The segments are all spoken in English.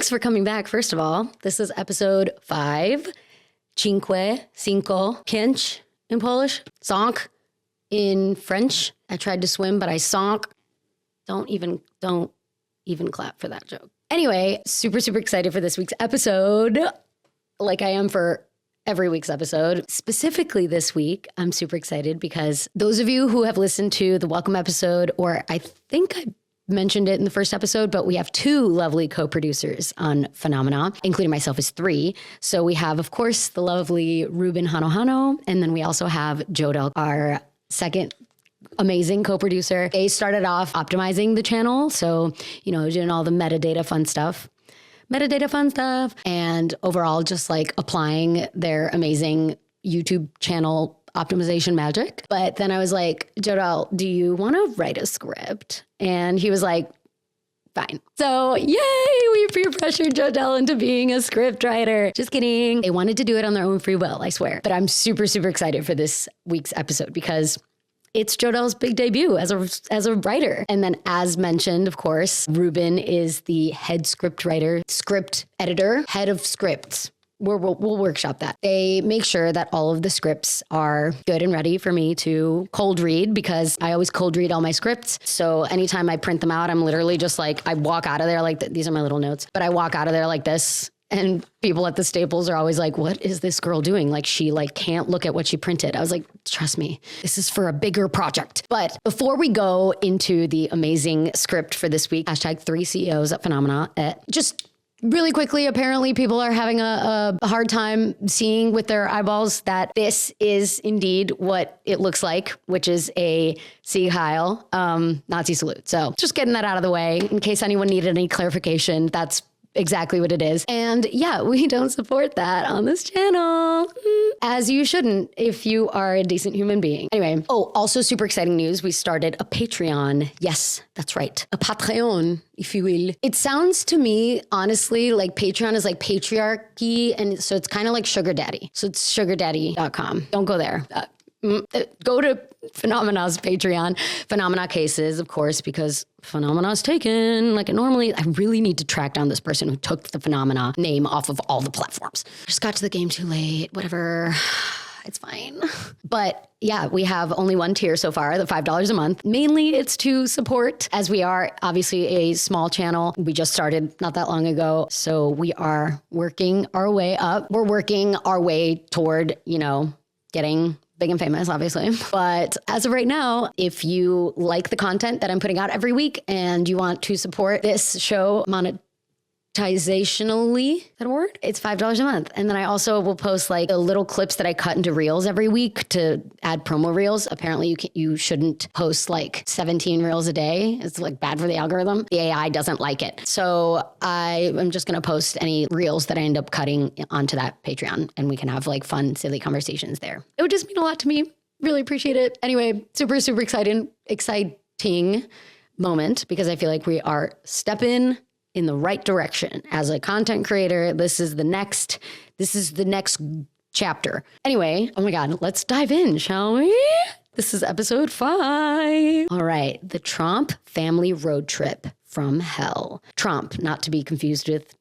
Thanks for coming back, first of all. This is episode 5. Cinco, pięć in Polish. Zonk in French. I tried to swim, but I sonk. Don't even clap for that joke. Anyway, super excited for this week's episode, like I am for every week's episode. Specifically this week, I'm super excited because those of you who have listened to the welcome episode, or I think I mentioned it in the first episode, but we have 2 lovely co-producers on Phenomena, including myself as 3. So we have, of course, the lovely Ruben Hano, and then we also have Jodel, our second amazing co-producer. They started off optimizing the channel. So, doing all the metadata fun stuff, and overall just like applying their amazing YouTube channel optimization magic. But then I was like, Jodel, do you want to write a script? And he was like, fine. So yay, we peer pressured Jodel into being a script writer. Just kidding. They wanted to do it on their own free will, I swear. But I'm super excited for this week's episode because it's Jodel's big debut as a writer. And then as mentioned, of course, Ruben is the head script writer, script editor, head of scripts. We'll workshop that. They make sure that all of the scripts are good and ready for me to cold read because I always cold read all my scripts. So anytime I print them out, I'm literally just like, I walk out of there like, these are my little notes, but I walk out of there like this. And people at the Staples are always like, what is this girl doing? Like, she can't look at what she printed. I was like, trust me, this is for a bigger project. But before we go into the amazing script for this week, hashtag 3 CEOs at Phenomena, just really quickly, apparently people are having a hard time seeing with their eyeballs that this is indeed what it looks like, which is a Sieg Heil Nazi salute. So just getting that out of the way in case anyone needed any clarification. That's exactly what it is. And yeah, we don't support that on this channel, as you shouldn't if you are a decent human being. Anyway, also super exciting news. We started a Patreon. Yes, that's right. A Patreon, if you will. It sounds to me, honestly, like Patreon is like patriarchy. And so it's kind of like sugar daddy. So it's sugardaddy.com. Don't go there. Go to Phenomena's Patreon, Phenomena Cases, of course, because Phenomena's taken like it normally. I really need to track down this person who took the Phenomena name off of all the platforms. Just got to the game too late, whatever. It's fine. But yeah, we have only one tier so far, the $5 a month. Mainly it's to support, as we are obviously a small channel. We just started not that long ago. So we are working our way up. We're working our way toward, getting big and famous, obviously. But as of right now, if you like the content that I'm putting out every week and you want to support this show monetizationally, is that a word? It's $5 a month. And then I also will post like the little clips that I cut into reels every week to add promo reels. Apparently you shouldn't post like 17 reels a day. It's like bad for the algorithm. The AI doesn't like it. So I am just going to post any reels that I end up cutting onto that Patreon and we can have like fun, silly conversations there. It would just mean a lot to me. Really appreciate it. Anyway, super exciting moment because I feel like we are stepping in the right direction. As a content creator, this is the next chapter. Anyway, oh my God, let's dive in, shall we? This is episode 5. All right, the Tromp family road trip from hell. Tromp, not to be confused with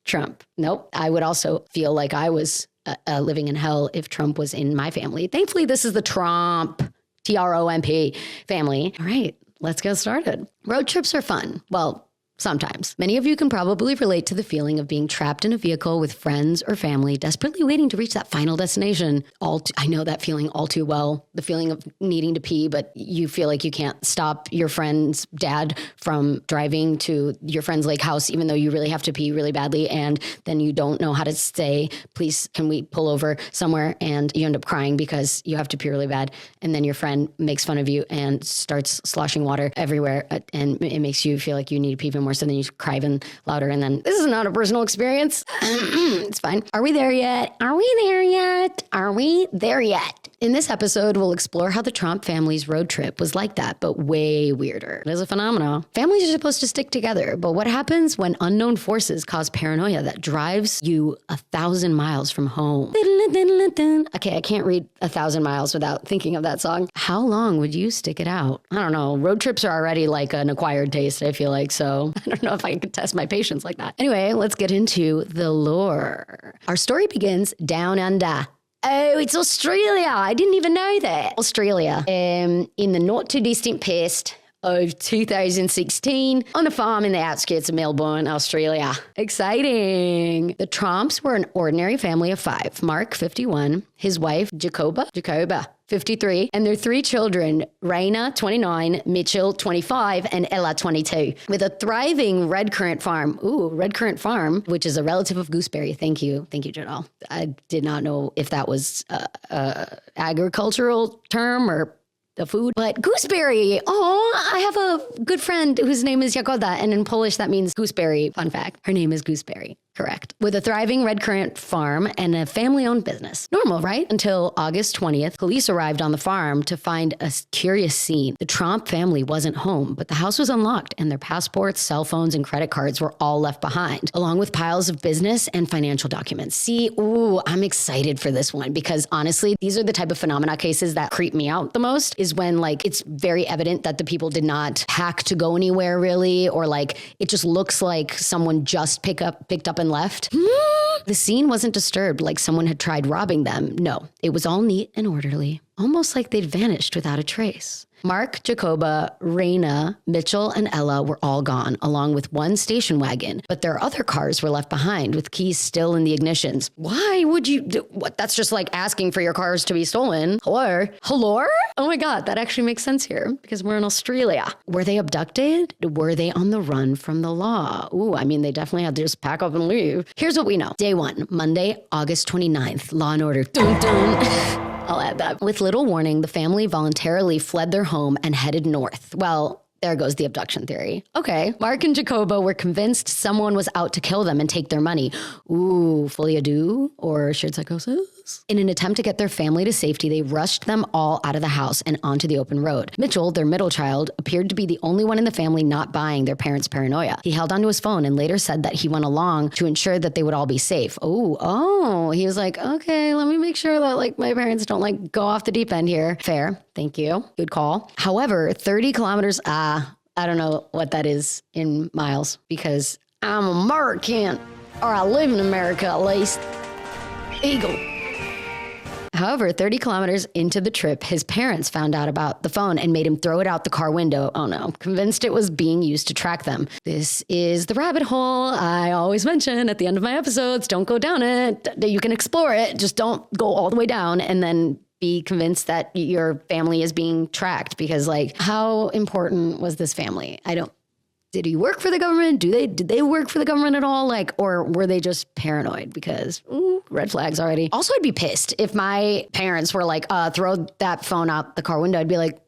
Trump. Nope, I would also feel like I was living in hell if Trump was in my family. Thankfully, this is the Tromp, Tromp family. All right, let's get started. Road trips are fun. Well, sometimes. Many of you can probably relate to the feeling of being trapped in a vehicle with friends or family, desperately waiting to reach that final destination. I know that feeling all too well. The feeling of needing to pee, but you feel like you can't stop your friend's dad from driving to your friend's lake house, even though you really have to pee really badly. And then you don't know how to say, please, can we pull over somewhere? And you end up crying because you have to pee really bad. And then your friend makes fun of you and starts sloshing water everywhere. And it makes you feel like you need to pee even more. So then you cry even louder. And then this is not a personal experience. It's fine. Are we there yet? Are we there yet? Are we there yet? In this episode, we'll explore how the Tromp family's road trip was like that, but way weirder. It is a phenomenon. Families are supposed to stick together, but what happens when unknown forces cause paranoia that drives you 1,000 miles from home? Okay, I can't read 1,000 miles without thinking of that song. How long would you stick it out? I don't know. Road trips are already like an acquired taste, I feel like, so I don't know if I could test my patience like that. Anyway, let's get into the lore. Our story begins down under. Oh, it's Australia. I didn't even know that. Australia. In the not too distant past of 2016 on a farm in the outskirts of Melbourne, Australia. Exciting. The Tromps were an ordinary family of 5. Mark, 51, his wife, Jacoba, 53, and their 3 children, Raina, 29, Mitchell, 25, and Ella, 22, with a thriving red currant farm. Ooh, red currant farm, which is a relative of gooseberry. Thank you, Janelle. I did not know if that was a agricultural term or the food, but gooseberry. Oh, I have a good friend whose name is Jagoda, and in Polish that means gooseberry. Fun fact, her name is Gooseberry. Correct. With a thriving red currant farm and a family-owned business. Normal, right? Until August 20th, police arrived on the farm to find a curious scene. The Tromp family wasn't home, but the house was unlocked and their passports, cell phones, and credit cards were all left behind, along with piles of business and financial documents. See, ooh, I'm excited for this one because honestly, these are the type of phenomena cases that creep me out the most is when like it's very evident that the people did not pack to go anywhere really, or like it just looks like someone just picked up and left. The scene wasn't disturbed like someone had tried robbing them. No, it was all neat and orderly, almost like they'd vanished without a trace. Mark, Jacoba, Raina, Mitchell, and Ella were all gone, along with 1 station wagon, but their other cars were left behind with keys still in the ignitions. Why would you do what? That's just like asking for your cars to be stolen. Hello? Oh my God, that actually makes sense here because we're in Australia. Were they abducted? Were they on the run from the law? Ooh, I mean, they definitely had to just pack up and leave. Here's what we know. Day 1, Monday, August 29th, Law and Order. Dun, dun. I'll add that. With little warning, the family voluntarily fled their home and headed north. Well, there goes the abduction theory. Okay. Mark and Jacoba were convinced someone was out to kill them and take their money. Ooh, folie à deux or shared psychosis? In an attempt to get their family to safety, they rushed them all out of the house and onto the open road. Mitchell, their middle child, appeared to be the only one in the family not buying their parents' paranoia. He held onto his phone and later said that he went along to ensure that they would all be safe. Oh, he was like, okay, let me make sure that like my parents don't like go off the deep end here. Fair. Thank you. Good call. However, 30 kilometers, I don't know what that is in miles because I'm American, or I live in America at least. Eagle. However, 30 kilometers into the trip, his parents found out about the phone and made him throw it out the car window. Oh no, convinced it was being used to track them. This is the rabbit hole I always mention at the end of my episodes. Don't go down it. You can explore it. Just don't go all the way down and then be convinced that your family is being tracked because like, how important was this family? Did he work for the government? Did they work for the government at all? Like, or were they just paranoid? Because red flags already. Also, I'd be pissed if my parents were like, throw that phone out the car window. I'd be like,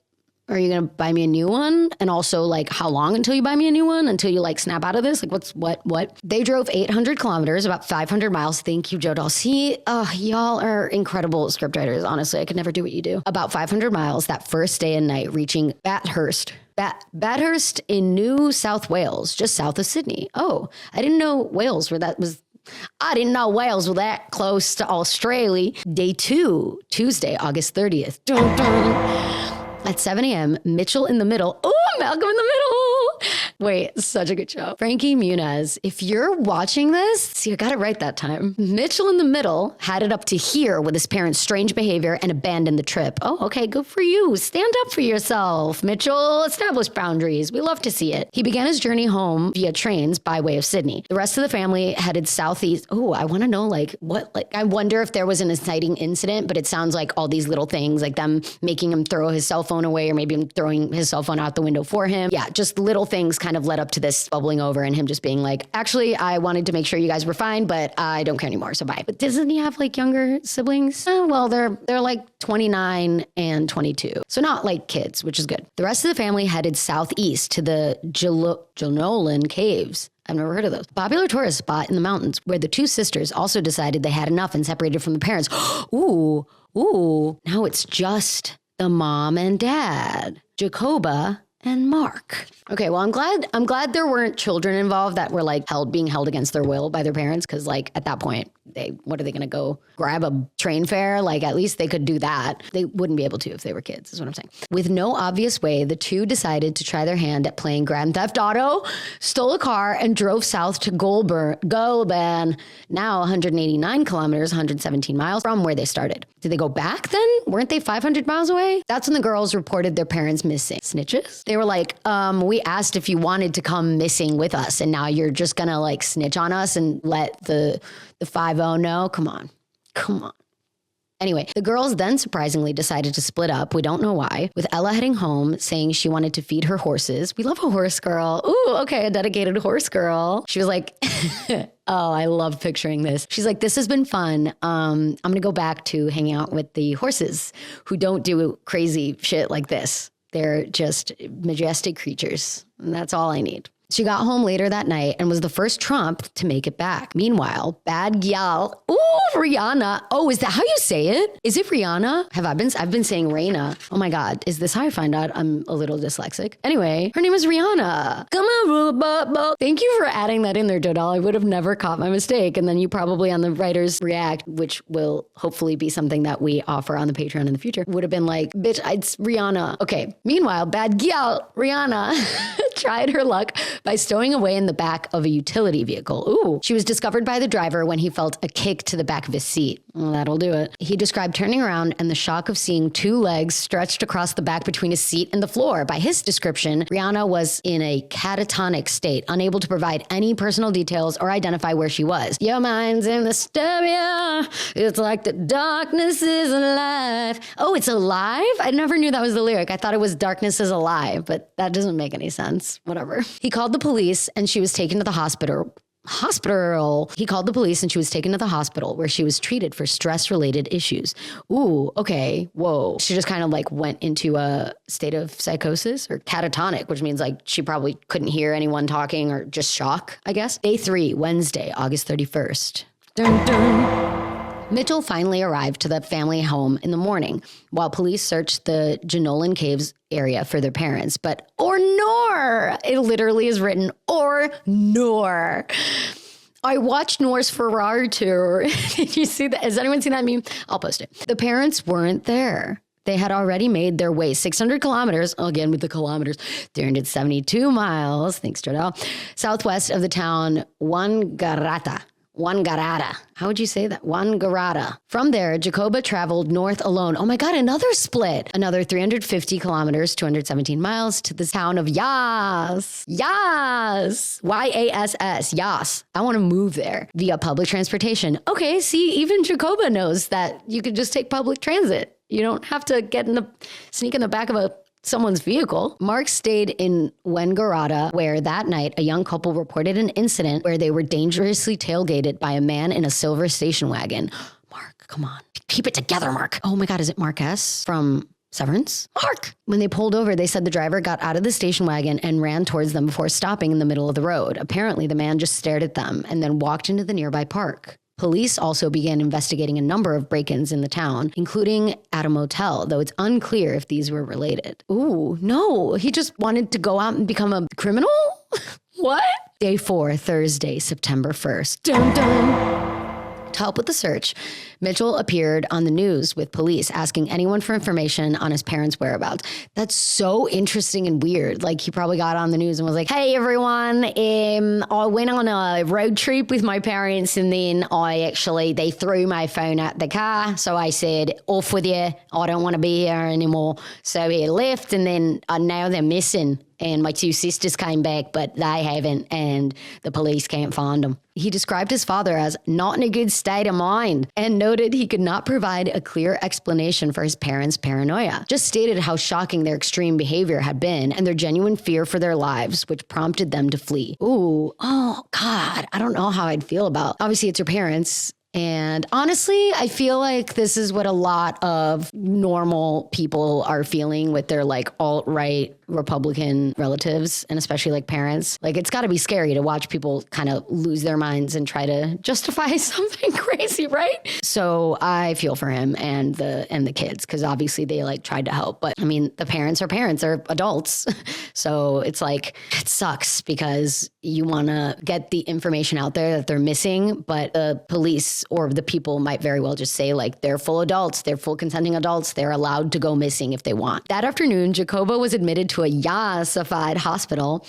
are you going to buy me a new one? And also like, how long until you buy me a new one? Until you like snap out of this? Like what? They drove 800 kilometers, about 500 miles. Thank you, Joe Dahl. See, y'all are incredible scriptwriters. Honestly, I could never do what you do. About 500 miles that first day and night, reaching Bathurst in New South Wales, just south of Sydney. Oh, I didn't know Wales were that close to Australia. Day 2, Tuesday, August 30th. Dun, dun. At 7 a.m., Mitchell in the middle. Oh, Malcolm in the middle. Wait, such a good show. Frankie Muniz, if you're watching this, see, I got it right that time. Mitchell in the middle had it up to here with his parents' strange behavior and abandoned the trip. Oh, okay, good for you. Stand up for yourself. Mitchell, establish boundaries. We love to see it. He began his journey home via trains by way of Sydney. The rest of the family headed southeast. Oh, I want to know, I wonder if there was an inciting incident, but it sounds like all these little things, like them making him throw his cell phone away or maybe him throwing his cell phone out the window for him. Yeah, just little things kind of led up to this bubbling over and him just being like, actually, I wanted to make sure you guys were fine, but I don't care anymore, so bye. But doesn't he have like younger siblings? Well, they're like 29 and 22. So not like kids, which is good. The rest of the family headed southeast to the Jenolan Caves. I've never heard of those. Popular tourist spot in the mountains where the 2 sisters also decided they had enough and separated from the parents. Ooh, Ooh, now it's just the mom and dad, Jacoba and Mark. Okay, well, I'm glad there weren't children involved that were like being held against their will by their parents. Cause like at that point, what are they going to go grab a train fare? Like at least they could do that. They wouldn't be able to if they were kids is what I'm saying. With no obvious way, the two decided to try their hand at playing Grand Theft Auto, stole a car and drove south to Golban, now 189 kilometers, 117 miles from where they started. Did they go back then? Weren't they 500 miles away? That's when the girls reported their parents missing. Snitches? They were like, we asked if you wanted to come missing with us and now you're just gonna like snitch on us and let the 5-0 know? Come on. Anyway, the girls then surprisingly decided to split up. We don't know why. With Ella heading home, saying she wanted to feed her horses. We love a horse girl. Ooh, okay, a dedicated horse girl. She was like, oh, I love picturing this. She's like, this has been fun. I'm going to go back to hanging out with the horses who don't do crazy shit like this. They're just majestic creatures. And that's all I need. She got home later that night and was the first Tromp to make it back. Meanwhile, bad gal, Rihanna. Oh, is that how you say it? Is it Rihanna? I've been saying Raina. Oh my God. Is this how I find out I'm a little dyslexic? Anyway, her name is Rihanna. Come on, thank you for adding that in there, Jodal. I would have never caught my mistake. And then you probably on the writer's react, which will hopefully be something that we offer on the Patreon in the future, would have been like, bitch, it's Rihanna. Okay. Meanwhile, bad gal, Rihanna tried her luck by stowing away in the back of a utility vehicle. Ooh. She was discovered by the driver when he felt a kick to the back of his seat. Well, that'll do it. He described turning around and the shock of seeing two legs stretched across the back between his seat and the floor. By his description, Rihanna was in a catatonic state, unable to provide any personal details or identify where she was. Your mind's in the stereo. It's like the darkness is alive. Oh, it's alive? I never knew that was the lyric. I thought it was darkness is alive, but that doesn't make any sense. Whatever. He called the police and she was taken to the hospital. He called the police and she was taken to the hospital where she was treated for stress-related issues. Ooh, okay, whoa. She just kind of like went into a state of psychosis or catatonic, which means like she probably couldn't hear anyone talking or just shock, I guess. Day 3, Wednesday, August 31st. Dun, dun. Mitchell finally arrived to the family home in the morning while police searched the Janolan Caves area for their parents. But or nor, it literally is written or nor. I watched Norse Ferrari tour. Did you see that? Has anyone seen that meme? I'll post it. The parents weren't there. They had already made their way 600 kilometers, again with the kilometers, 372 miles, thanks Jodel, southwest of the town Wangaratta. How would you say that? Wangaratta. From there, Jacoba traveled north alone. Oh my God, another split. Another 350 kilometers, 217 miles to the town of Yas. Y-A-S-S. Yas. I want to move there via public transportation. Okay, see, even Jacoba knows that you could just take public transit. You don't have to sneak in the back of someone's vehicle. Mark stayed in Wangaratta, where that night a young couple reported an incident where they were dangerously tailgated by a man in a silver station wagon. Mark, come on. Keep it together, Mark. Oh my God, is it Mark S. from Severance? Mark! When they pulled over, they said the driver got out of the station wagon and ran towards them before stopping in the middle of the road. Apparently, the man just stared at them and then walked into the nearby park. Police also began investigating a number of break-ins in the town, including at a motel, though it's unclear if these were related. Ooh, no, he just wanted to go out and become a criminal? What? Day 4, Thursday, September 1st. Dun, dun. To help with the search, Mitchell appeared on the news with police asking anyone for information on his parents' whereabouts. That's so interesting and weird. Like he probably got on the news and was like, hey everyone, I went on a road trip with my parents and then they threw my phone out the car. So I said, off with you. I don't want to be here anymore. So he left and then now they're missing. And my 2 sisters came back, but they haven't, and the police can't find them. He described his father as not in a good state of mind and noted he could not provide a clear explanation for his parents' paranoia. Just stated how shocking their extreme behavior had been and their genuine fear for their lives, which prompted them to flee. Ooh, oh God, I don't know how I'd feel about. Obviously, it's your parents. And honestly, I feel like this is what a lot of normal people are feeling with their like alt-right Republican relatives and especially like parents. Like it's got to be scary to watch people kind of lose their minds and try to justify something crazy, right? So I feel for him and the kids because obviously they like tried to help. But I mean, the parents are parents, they're adults. So it's like, it sucks because you want to get the information out there that they're missing, but the police or the people might very well just say like they're full adults, they're full consenting adults, they're allowed to go missing if they want. That afternoon, Jacoba was admitted to a Yassified hospital.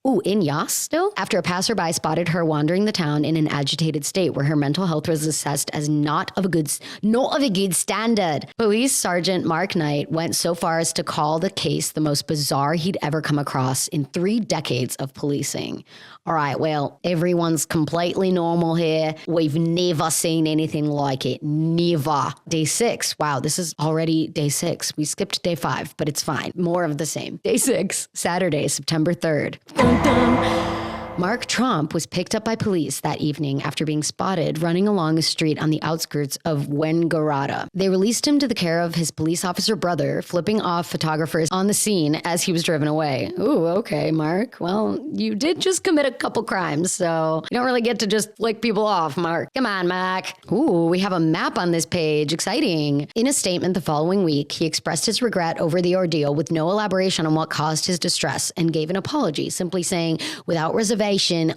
Ooh, in Yas still? After a passerby spotted her wandering the town in an agitated state where her mental health was assessed as not of a good standard. Police Sergeant Mark Knight went so far as to call the case the most bizarre he'd ever come across in 3 decades of policing. All right, well, everyone's completely normal here. We've never seen anything like it. Never. Day 6. Wow, this is already day 6. We skipped day 5, but it's fine. More of the same. Day 6, Saturday, September 3rd. Dun, dun. Mark Tromp was picked up by police that evening after being spotted running along a street on the outskirts of Wangaratta. They released him to the care of his police officer brother, flipping off photographers on the scene as he was driven away. Ooh, okay, Mark. Well, you did just commit a couple crimes, so you don't really get to just flick people off, Mark. Come on, Mac. Ooh, we have a map on this page. Exciting. In a statement the following week, he expressed his regret over the ordeal with no elaboration on what caused his distress and gave an apology, simply saying, without reservation,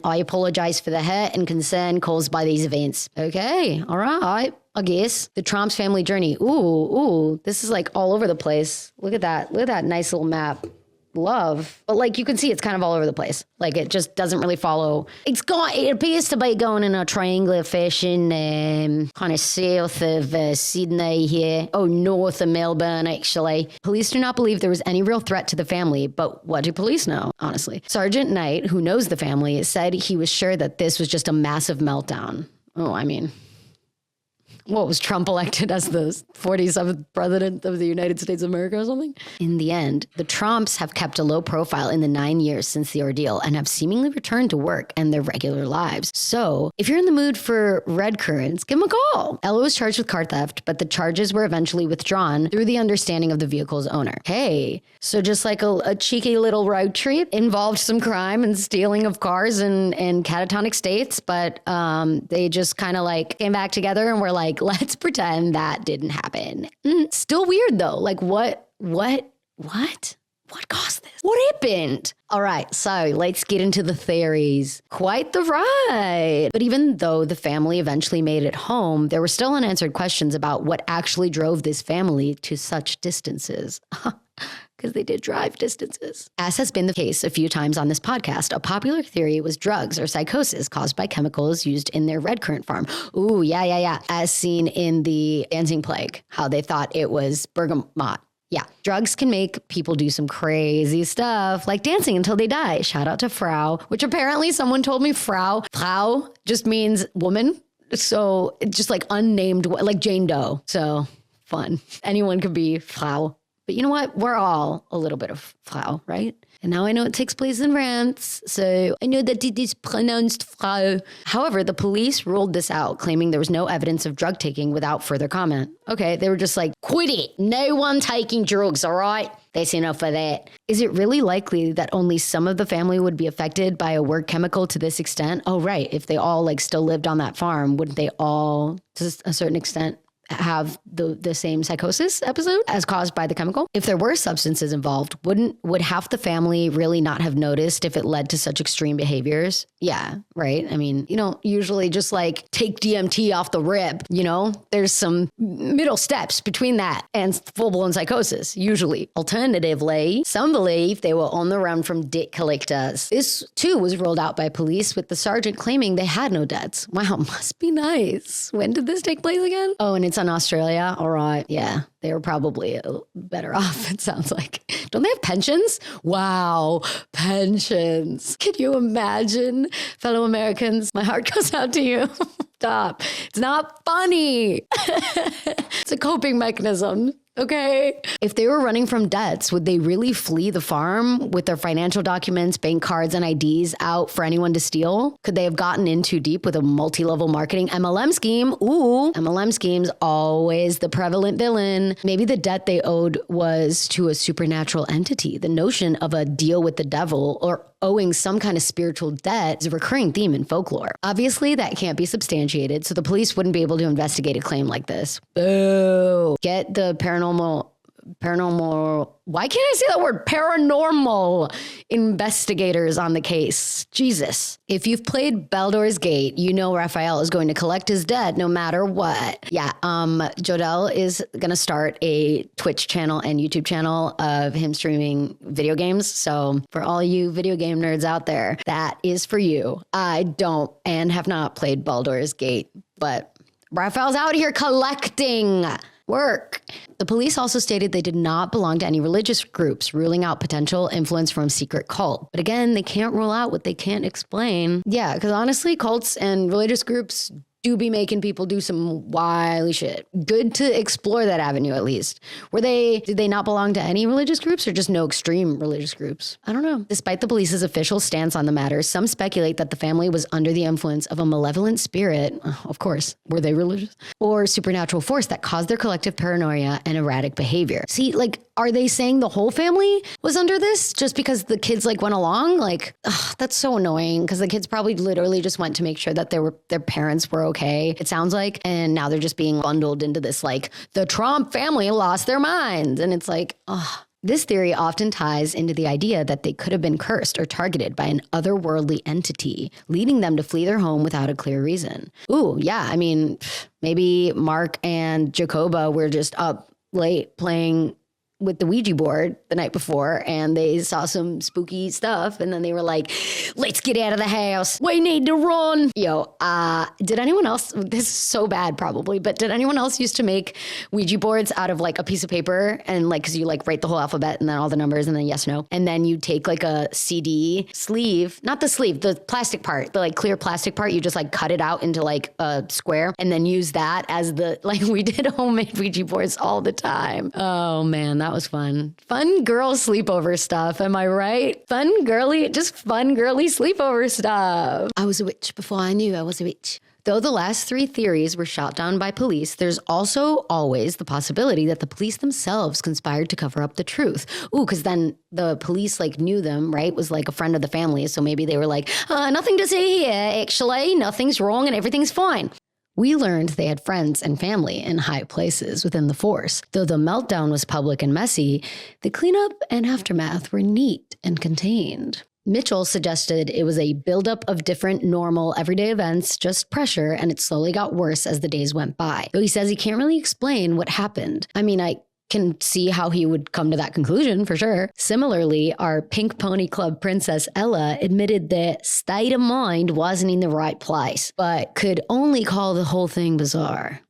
I apologize for the hurt and concern caused by these events. Okay, all right, I guess. The Tromp's family journey. Ooh, this is like all over the place. Look at that. Look at that nice little map. Love. But like you can see it's kind of all over the place. Like it just doesn't really follow. It appears to be going in a triangular fashion, kind of south of Sydney here. Oh, north of Melbourne, actually. Police do not believe there was any real threat to the family, but what do police know, honestly? Sergeant Knight, who knows the family, said he was sure that this was just a massive meltdown. Oh, I mean, what was Trump elected as the 47th president of the United States of America or something? In the end, the Trumps have kept a low profile in the 9 years since the ordeal and have seemingly returned to work and their regular lives. So if you're in the mood for red currants, give them a call. Ella was charged with car theft, but the charges were eventually withdrawn through the understanding of the vehicle's owner. Hey, so just like a cheeky little road trip involved some crime and stealing of cars in catatonic states, but they just kind of like came back together and were like, let's pretend that didn't happen. Still weird though. Like what caused this? What happened? All right, so let's get into the theories. Quite the ride. But even though the family eventually made it home, there were still unanswered questions about what actually drove this family to such distances. Because they did drive distances. As has been the case a few times on this podcast, a popular theory was drugs or psychosis caused by chemicals used in their red currant farm. Ooh, yeah. As seen in the Dancing Plague, how they thought it was bergamot. Yeah, drugs can make people do some crazy stuff, like dancing until they die. Shout out to Frau, which apparently someone told me Frau just means woman. So it's just like unnamed, like Jane Doe. So fun. Anyone could be Frau. But you know what? We're all a little bit of Frau, right? And now I know it takes place in France, so I know that it is pronounced Frau. However, the police ruled this out, claiming there was no evidence of drug taking without further comment. Okay, they were just like, quit it. No one taking drugs, all right? That's enough of that. Is it really likely that only some of the family would be affected by a work chemical to this extent? Oh, right. If they all like still lived on that farm, wouldn't they all, to a certain extent, have the same psychosis episode as caused by the chemical? If there were substances involved, would half the family really not have noticed if it led to such extreme behaviors? Yeah, right. I mean, you don't usually just like take DMT off the rip, you know? There's some middle steps between that and full-blown psychosis, usually. Alternatively, some believe they were on the run from debt collectors. This too was ruled out by police, with the sergeant claiming they had no debts. Wow, must be nice. When did this take place again? Oh, and it's in Australia. All right. Yeah. They were probably better off, it sounds like. Don't they have pensions? Wow. Pensions. Can you imagine, fellow Americans? My heart goes out to you. Stop. It's not funny. It's a coping mechanism. Okay. If they were running from debts, would they really flee the farm with their financial documents, bank cards, and IDs out for anyone to steal? Could they have gotten in too deep with a multi-level marketing MLM scheme? Ooh, MLM schemes, always the prevalent villain. Maybe the debt they owed was to a supernatural entity. The notion of a deal with the devil or owing some kind of spiritual debt is a recurring theme in folklore. Obviously, that can't be substantiated, so the police wouldn't be able to investigate a claim like this. Boo. Get the paranormal, why can't I say that word? Paranormal investigators on the case. Jesus. If you've played Baldur's Gate, you know Raphael is going to collect his debt no matter what. Yeah, Jodel is going to start a Twitch channel and YouTube channel of him streaming video games. So for all you video game nerds out there, that is for you. I don't and have not played Baldur's Gate, but Raphael's out here collecting work. The police also stated they did not belong to any religious groups, ruling out potential influence from secret cult. But again, they can't rule out what they can't explain. Yeah, because honestly, cults and religious groups do be making people do some wily shit. Good to explore that avenue at least. Did they not belong to any religious groups or just no extreme religious groups? I don't know. Despite the police's official stance on the matter, some speculate that the family was under the influence of a malevolent spirit. Of course, were they religious? Or supernatural force that caused their collective paranoia and erratic behavior. See, like, are they saying the whole family was under this just because the kids like went along? Like, that's so annoying because the kids probably literally just went to make sure that their parents were okay, it sounds like. And now they're just being bundled into this, like, the Tromp family lost their minds. And it's like, This theory often ties into the idea that they could have been cursed or targeted by an otherworldly entity, leading them to flee their home without a clear reason. Ooh, yeah, I mean, maybe Mark and Jacoba were just up late playing with the Ouija board the night before and they saw some spooky stuff and then they were like, let's get out of the house. We need to run. Did anyone else, this is so bad probably, but did anyone else used to make Ouija boards out of like a piece of paper and like, cause you like write the whole alphabet and then all the numbers and then yes, no. And then you take like a CD sleeve, not the sleeve, the plastic part, the like clear plastic part, you just like cut it out into like a square and then use that as the, like we did homemade Ouija boards all the time. Oh man, that was fun. Fun girl sleepover stuff. Am I right? Fun girly sleepover stuff. I was a witch before I knew I was a witch. Though the last three theories were shot down by police, there's also always the possibility that the police themselves conspired to cover up the truth. Ooh, because then the police like knew them, right? Was like a friend of the family. So maybe they were like, nothing to see here, actually. Nothing's wrong and everything's fine. We learned they had friends and family in high places within the force. Though the meltdown was public and messy, the cleanup and aftermath were neat and contained. Mitchell suggested it was a buildup of different normal everyday events, just pressure, and it slowly got worse as the days went by. Though he says he can't really explain what happened. I mean, I can see how he would come to that conclusion for sure. Similarly, our Pink Pony Club princess Ella admitted that state of mind wasn't in the right place, but could only call the whole thing bizarre.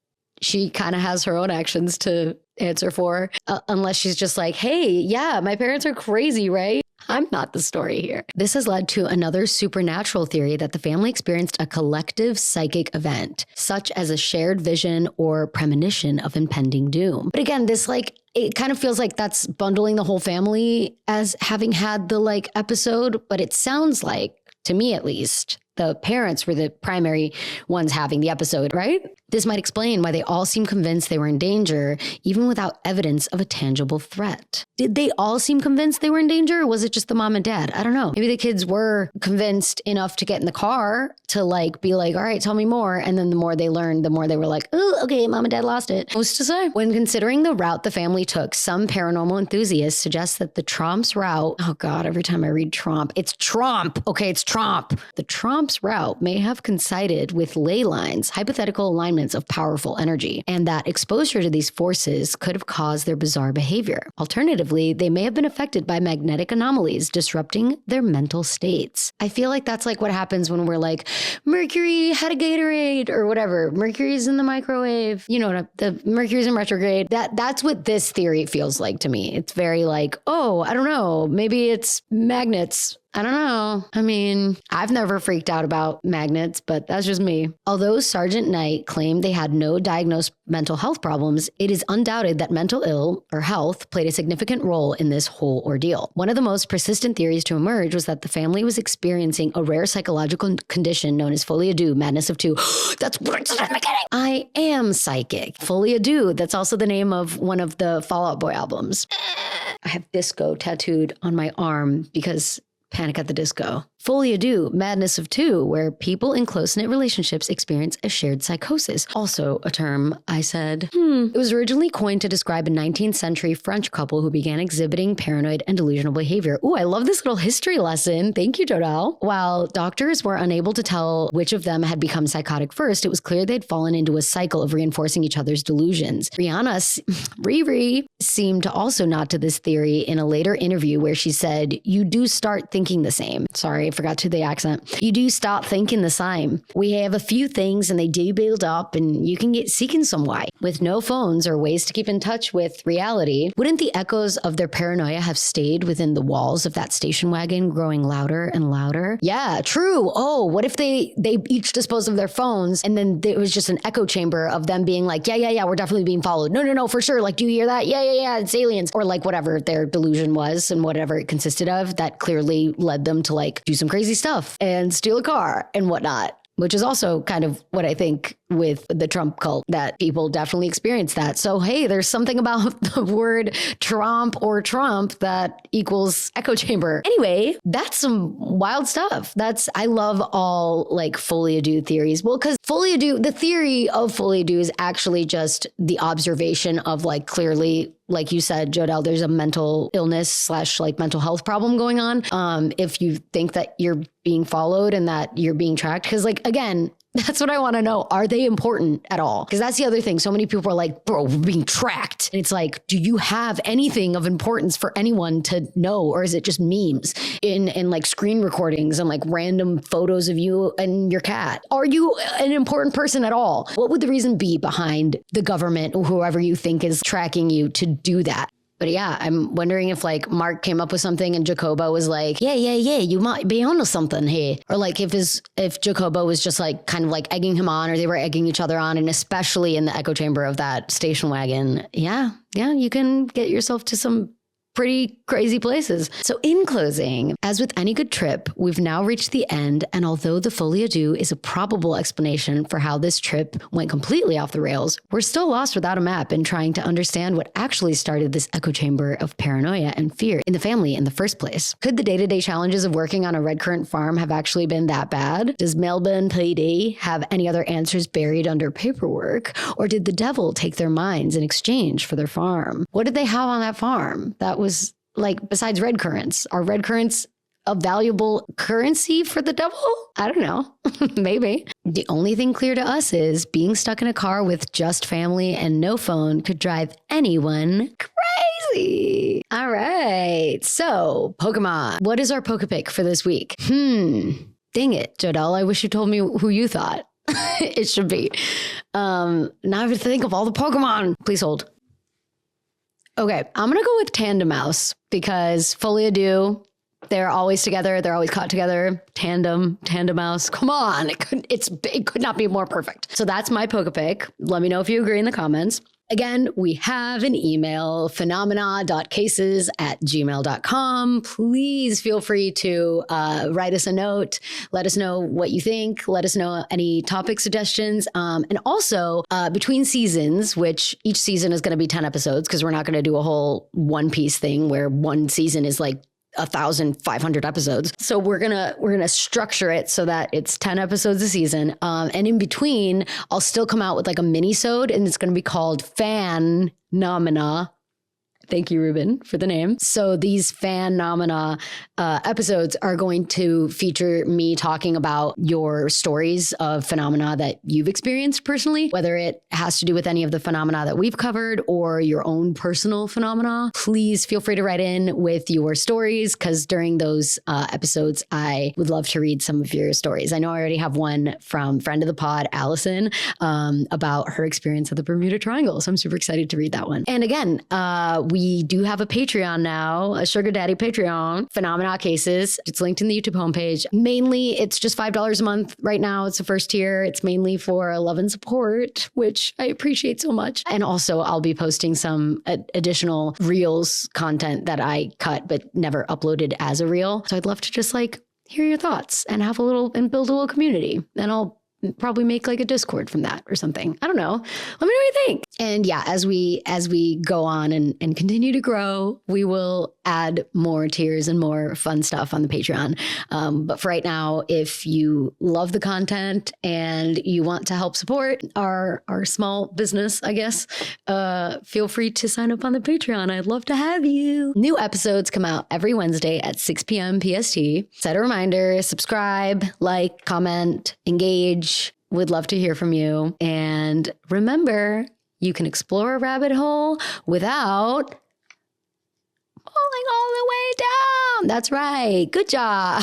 She kind of has her own actions to answer for, unless she's just like, hey, yeah, my parents are crazy, right? I'm not the story here. This has led to another supernatural theory that the family experienced a collective psychic event, such as a shared vision or premonition of impending doom. But again, this it kind of feels like that's bundling the whole family as having had the episode, but it sounds like, to me at least, the parents were the primary ones having the episode, right? This might explain why they all seem convinced they were in danger, even without evidence of a tangible threat. Did they all seem convinced they were in danger, or was it just the mom and dad? I don't know. Maybe the kids were convinced enough to get in the car to be like, all right, tell me more. And then the more they learned, the more they were like, oh, okay, mom and dad lost it. What's to say? When considering the route the family took, some paranormal enthusiasts suggest that the Tromp's route, oh God, every time I read Tromp, it's Tromp. Okay, it's Tromp. The Tromp's route may have coincided with ley lines, hypothetical alignments of powerful energy, and that exposure to these forces could have caused their bizarre behavior. Alternatively, they may have been affected by magnetic anomalies, disrupting their mental states. I feel like that's like what happens when we're like, Mercury had a Gatorade or whatever. Mercury's in the microwave. You know, the Mercury's in retrograde. That's what this theory feels like to me. It's very like, oh, I don't know. Maybe it's magnets I don't know. I mean, I've never freaked out about magnets, but that's just me. Although Sergeant Knight claimed they had no diagnosed mental health problems, it is undoubted that mental ill or health played a significant role in this whole ordeal. One of the most persistent theories to emerge was that the family was experiencing a rare psychological condition known as folie à deux, madness of two. That's what I said at the beginning. I am psychic. Folie à deux, that's also the name of one of the Fall Out Boy albums. I have disco tattooed on my arm because Panic at the Disco. Folie à deux, madness of two, where people in close-knit relationships experience a shared psychosis. Also a term I said, It was originally coined to describe a 19th century French couple who began exhibiting paranoid and delusional behavior. Ooh, I love this little history lesson. Thank you, Jodelle. While doctors were unable to tell which of them had become psychotic first, it was clear they'd fallen into a cycle of reinforcing each other's delusions. Riri seemed to also nod to this theory in a later interview where she said, "You do start thinking the same." Sorry, I forgot to the accent. You do start thinking the same. We have a few things and they do build up and you can get sick in some way. With no phones or ways to keep in touch with reality, wouldn't the echoes of their paranoia have stayed within the walls of that station wagon, growing louder and louder? Yeah, true. Oh, what if they each disposed of their phones and then it was just an echo chamber of them being like, yeah, we're definitely being followed. No, for sure. Like, do you hear that? Yeah, it's aliens. Or like whatever their delusion was and whatever it consisted of, that clearly led them to like do some crazy stuff and steal a car and whatnot, which is also kind of what I think with the Trump cult, that people definitely experience that. So, hey, there's something about the word Tromp or Trump that equals echo chamber. Anyway, that's some wild stuff. I love all like folie à deux theories. Well, because folie à deux, the theory of folie à deux is actually just the observation of like clearly, like you said, Jodelle, there's a mental illness / like mental health problem going on. If you think that you're being followed and that you're being tracked, because like, again, that's what I want to know. Are they important at all? Because that's the other thing. So many people are like, bro, we're being tracked. And it's like, do you have anything of importance for anyone to know? Or is it just memes in like screen recordings and like random photos of you and your cat? Are you an important person at all? What would the reason be behind the government or whoever you think is tracking you to do that? But yeah, I'm wondering if like Mark came up with something and Jacobo was like, yeah, you might be onto something here. Or like if Jacobo was just like kind of like egging him on, or they were egging each other on, and especially in the echo chamber of that station wagon. Yeah, you can get yourself to some pretty crazy places. So in closing, as with any good trip, we've now reached the end. And although the folie à deux is a probable explanation for how this trip went completely off the rails, we're still lost without a map in trying to understand what actually started this echo chamber of paranoia and fear in the family in the first place. Could the day-to-day challenges of working on a red currant farm have actually been that bad? Does Melbourne PD have any other answers buried under paperwork? Or did the devil take their minds in exchange for their farm? What did they have on that farm that was like, besides red currants? Are red currants a valuable currency for the devil? I don't know. Maybe. The only thing clear to us is being stuck in a car with just family and no phone could drive anyone crazy. All right. So, Pokemon. What is our Pokepick for this week? Dang it, Jodelle. I wish you told me who you thought it should be. Now I have to think of all the Pokemon. Please hold. Okay, I'm going to go with Tandemaus because folie à deux, they're always together. They're always caught together. Tandemaus. Come on. It could not be more perfect. So that's my Pokepick. Let me know if you agree in the comments. Again, we have an email, phenomena.cases@gmail.com. Please feel free to write us a note. Let us know what you think. Let us know any topic suggestions. And also, between seasons, which each season is going to be 10 episodes, because we're not going to do a whole One Piece thing where one season is like 1,500 episodes. So we're gonna structure it so that it's 10 episodes a season. And in between, I'll still come out with like a mini-sode, and it's gonna be called Phenomena. Thank you, Ruben, for the name. So these Phenomena episodes are going to feature me talking about your stories of phenomena that you've experienced personally, whether it has to do with any of the phenomena that we've covered or your own personal phenomena. Please feel free to write in with your stories, because during those episodes, I would love to read some of your stories. I know I already have one from friend of the pod, Allison, about her experience of the Bermuda Triangle. So I'm super excited to read that one. And again, we we do have a Patreon now, a sugar daddy Patreon, Phenomena Cases. It's linked in the YouTube homepage. Mainly, it's just $5 a month right now. It's the first tier. It's mainly for love and support, which I appreciate so much. And also, I'll be posting some additional Reels content that I cut but never uploaded as a Reel. So I'd love to just like hear your thoughts and have a little and build a little community. And I'll probably make like a Discord from that or something. I don't know. Let me know what you think. And yeah, as we go on and continue to grow, we will add more tiers and more fun stuff on the Patreon. But for right now, if you love the content and you want to help support our small business, I guess, feel free to sign up on the Patreon. I'd love to have you. New episodes come out every Wednesday at 6 p.m. PST. Set a reminder, subscribe, like, comment, engage. Would love to hear from you. And remember, you can explore a rabbit hole without falling all the way down. That's right. Good job.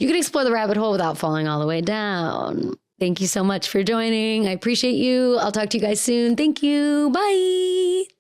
You can explore the rabbit hole without falling all the way down. Thank you so much for joining. I appreciate you. I'll talk to you guys soon. Thank you. Bye.